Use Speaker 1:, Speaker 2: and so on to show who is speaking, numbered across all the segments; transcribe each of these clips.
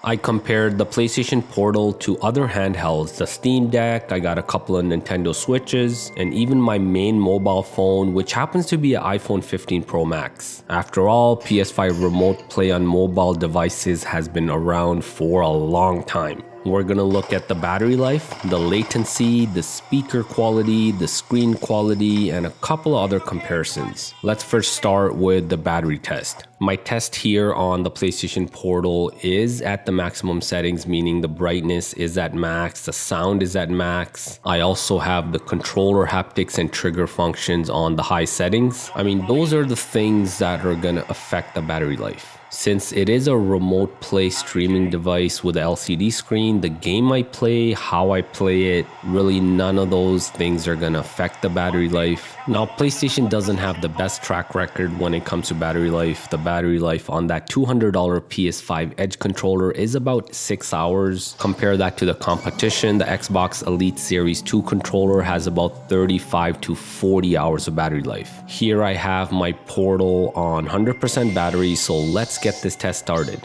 Speaker 1: I compared the PlayStation Portal to other handhelds, the Steam Deck, I got a couple of Nintendo Switches, and even my main mobile phone, which happens to be an iPhone 15 Pro Max. After all, PS5 remote play on mobile devices has been around for a long time. We're gonna look at the battery life, the latency, the speaker quality, the screen quality, and a couple of other comparisons. Let's first start with the battery test. My test here on the PlayStation Portal is at the maximum settings, meaning the brightness is at max, the sound is at max. I also have the controller haptics and trigger functions on the high settings. I mean, those are the things that are gonna affect the battery life. Since it is a remote play streaming device with an LCD screen, the game I play, how I play it, really none of those things are gonna affect the battery life. Now, PlayStation doesn't have the best track record when it comes to battery life. The battery life on that $200 PS5 Edge controller is about 6 hours. Compare that to the competition. The Xbox Elite Series 2 controller has about 35 to 40 hours of battery life. Here I have my Portal on 100% battery, so let's get this test started.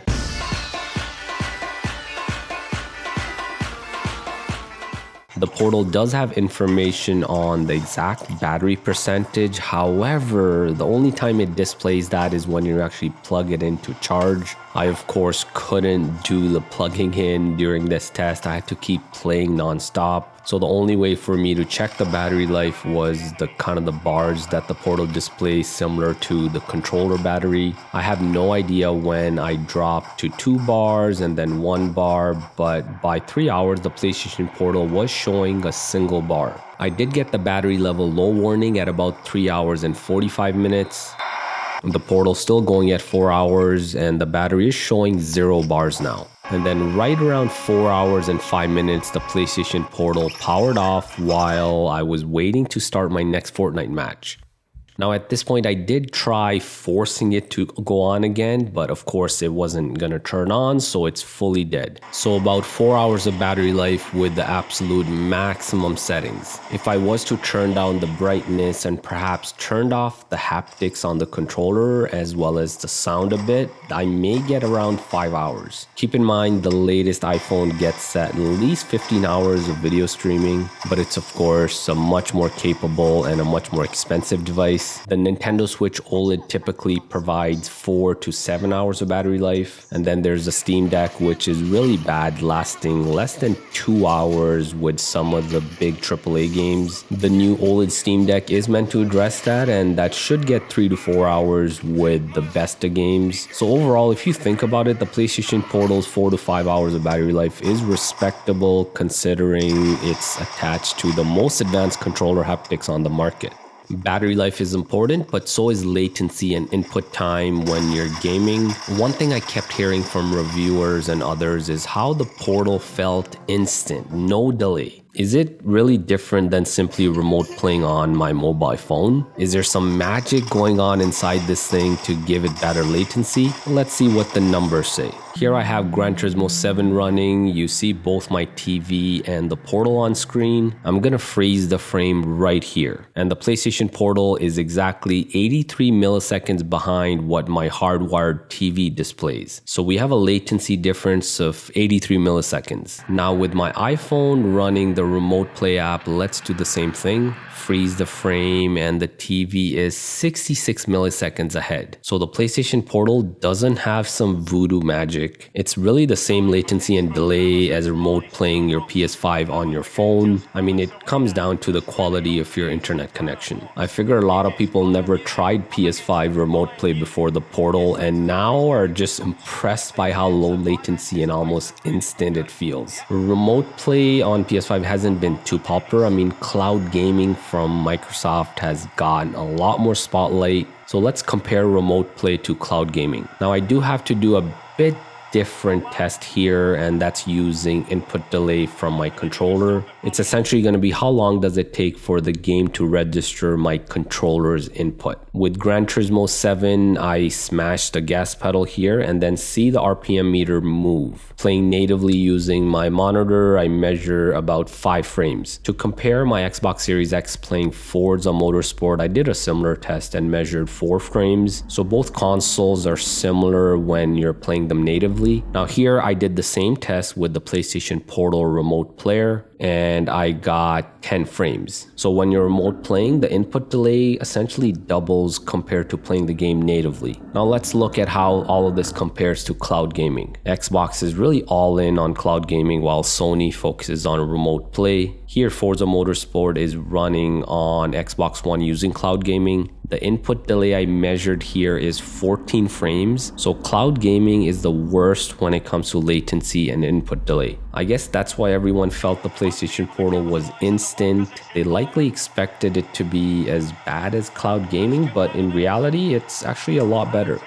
Speaker 1: The Portal does have information on the exact battery percentage. However, the only time it displays that is when you actually plug it in to charge. I, of course, couldn't do the plugging in during this test. I had to keep playing non-stop. So the only way for me to check the battery life was the kind of the bars that the Portal displays, similar to the controller battery. I have no idea when I dropped to 2 bars and then 1 bar, but by 3 hours, the PlayStation Portal was showing a single bar. I did get the battery level low warning at about 3 hours and 45 minutes. The Portal's still going at 4 hours and the battery is showing 0 bars now. And then right around 4 hours and 5 minutes, the PlayStation Portal powered off while I was waiting to start my next Fortnite match. Now at this point, I did try forcing it to go on again, but of course it wasn't gonna turn on, so it's fully dead. So about 4 hours of battery life with the absolute maximum settings. If I was to turn down the brightness and perhaps turned off the haptics on the controller as well as the sound a bit, I may get around 5 hours. Keep in mind the latest iPhone gets at least 15 hours of video streaming, but it's of course a much more capable and a much more expensive device. The Nintendo Switch OLED typically provides 4 to 7 hours of battery life. And then there's the Steam Deck, which is really bad, lasting less than 2 hours with some of the big AAA games. The new OLED Steam Deck is meant to address that, and that should get 3 to 4 hours with the best of games. So overall, if you think about it, the PlayStation Portal's 4 to 5 hours of battery life is respectable considering it's attached to the most advanced controller haptics on the market. Battery life is important, but so is latency and input time when you're gaming. One thing I kept hearing from reviewers and others is how the Portal felt instant, no delay. Is it really different than simply remote playing on my mobile phone? Is there some magic going on inside this thing to give it better latency? Let's see what the numbers say. Here I have Gran Turismo 7 running. You see both my TV and the Portal on screen. I'm gonna freeze the frame right here. And the PlayStation Portal is exactly 83 milliseconds behind what my hardwired TV displays. So we have a latency difference of 83 milliseconds. Now with my iPhone running the remote play app, let's do the same thing. Freeze the frame and the TV is 66 milliseconds ahead. So the PlayStation Portal doesn't have some voodoo magic. It's really the same latency and delay as remote playing your PS5 on your phone. I mean, it comes down to the quality of your internet connection. I figure a lot of people never tried PS5 remote play before the Portal and now are just impressed by how low latency and almost instant it feels. Remote play on PS5 hasn't been too popular. I mean, cloud gaming from Microsoft has gotten a lot more spotlight. So let's compare remote play to cloud gaming. Now I do have to do a bit different test here, and that's using input delay from my controller. It's essentially going to be how long does it take for the game to register my controller's input. With Gran Turismo 7, I smashed the gas pedal here and then see the RPM meter move. Playing natively using my monitor, I measure about 5 frames. To compare my Xbox Series X playing Forza Motorsport, I did a similar test and measured 4 frames. So both consoles are similar when you're playing them natively. natively. Now here I did the same test with the PlayStation Portal remote player, and I got 10 frames. So when you're remote playing, the input delay essentially doubles compared to playing the game natively. Now let's look at how all of this compares to cloud gaming. Xbox is really all in on cloud gaming while Sony focuses on remote play. Here Forza Motorsport is running on Xbox One using cloud gaming. The input delay I measured here is 14 frames. So cloud gaming is the worst when it comes to latency and input delay. I guess that's why everyone felt the PlayStation Portal was instant. They likely expected it to be as bad as cloud gaming, but in reality, it's actually a lot better.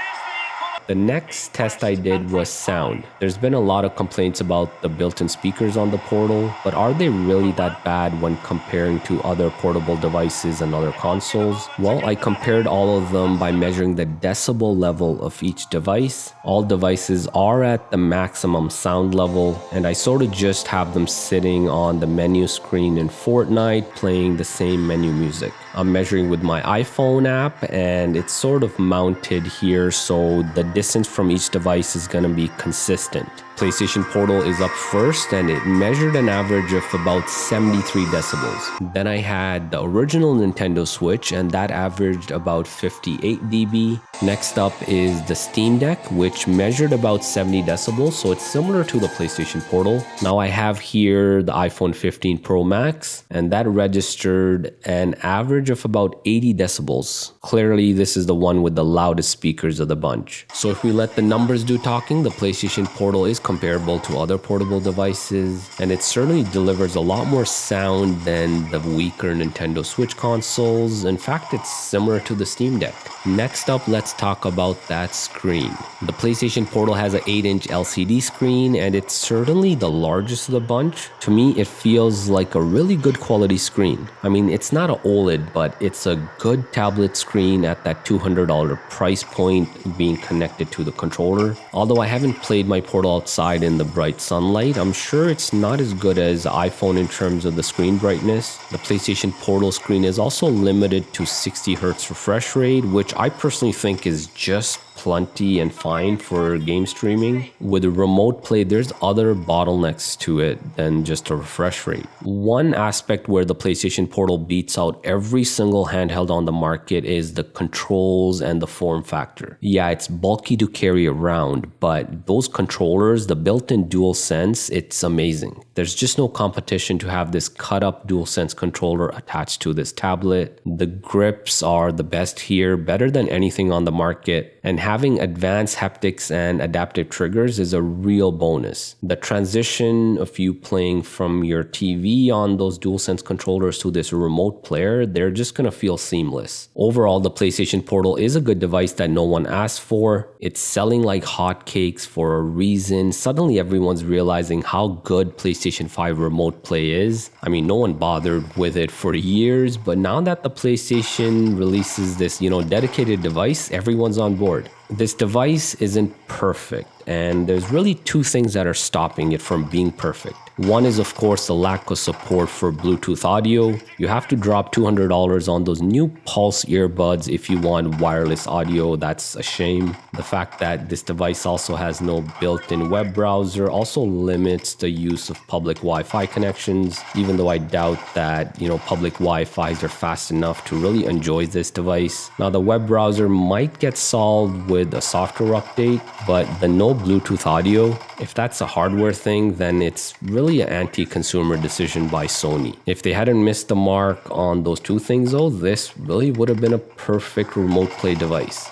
Speaker 1: The next test I did was sound. There's been a lot of complaints about the built-in speakers on the Portal, but are they really that bad when comparing to other portable devices and other consoles? Well, I compared all of them by measuring the decibel level of each device. All devices are at the maximum sound level, and I sort of just have them sitting on the menu screen in Fortnite playing the same menu music. I'm measuring with my iPhone app, and it's sort of mounted here, so the distance from each device is going to be consistent. PlayStation Portal is up first, and it measured an average of about 73 decibels. Then I had the original Nintendo Switch, and that averaged about 58 dB. Next up is the Steam Deck, which measured about 70 decibels, so it's similar to the PlayStation Portal. Now I have here the iPhone 15 Pro Max, and that registered an average of about 80 decibels. Clearly, this is the one with the loudest speakers of the bunch. So if we let the numbers do talking, the PlayStation Portal is comparable to other portable devices, and it certainly delivers a lot more sound than the weaker Nintendo Switch consoles. In fact, it's similar to the Steam Deck. Next up, let's talk about that screen. The PlayStation Portal has an 8-inch LCD screen, and it's certainly the largest of the bunch. To me, it feels like a really good quality screen. I mean, it's not an OLED, but it's a good tablet screen at that $200 price point being connected to the controller. Although I haven't played my Portal outside in the bright sunlight, I'm sure it's not as good as the iPhone in terms of the screen brightness. The PlayStation Portal screen is also limited to 60 Hz refresh rate, which I personally think is just plenty and fine for game streaming. With remote play, there's other bottlenecks to it than just a refresh rate. One aspect where the PlayStation Portal beats out every single handheld on the market is the controls and the form factor. Yeah, it's bulky to carry around, but those controllers, the built-in Dualsense, it's amazing. There's just no competition to have this cut-up Dualsense controller attached to this tablet. The grips are the best here, better than anything on the market, and having advanced haptics and adaptive triggers is a real bonus. The transition of you playing from your TV on those DualSense controllers to this remote player, they're just gonna feel seamless. Overall, the PlayStation Portal is a good device that no one asked for. It's selling like hotcakes for a reason. Suddenly everyone's realizing how good PlayStation 5 remote play is. I mean, no one bothered with it for years, but now that the PlayStation releases this, dedicated device, everyone's on board. This device isn't perfect, and there's really two things that are stopping it from being perfect. One is, of course, the lack of support for Bluetooth audio. You have to drop $200 on those new Pulse earbuds if you want wireless audio. That's a shame. The fact that this device also has no built-in web browser also limits the use of public Wi-Fi connections, even though I doubt that, public Wi-Fis are fast enough to really enjoy this device. Now, the web browser might get solved with a software update, but the no Bluetooth audio, if that's a hardware thing, then it's really an anti-consumer decision by Sony. If they hadn't missed the mark on those two things though, this really would have been a perfect remote play device.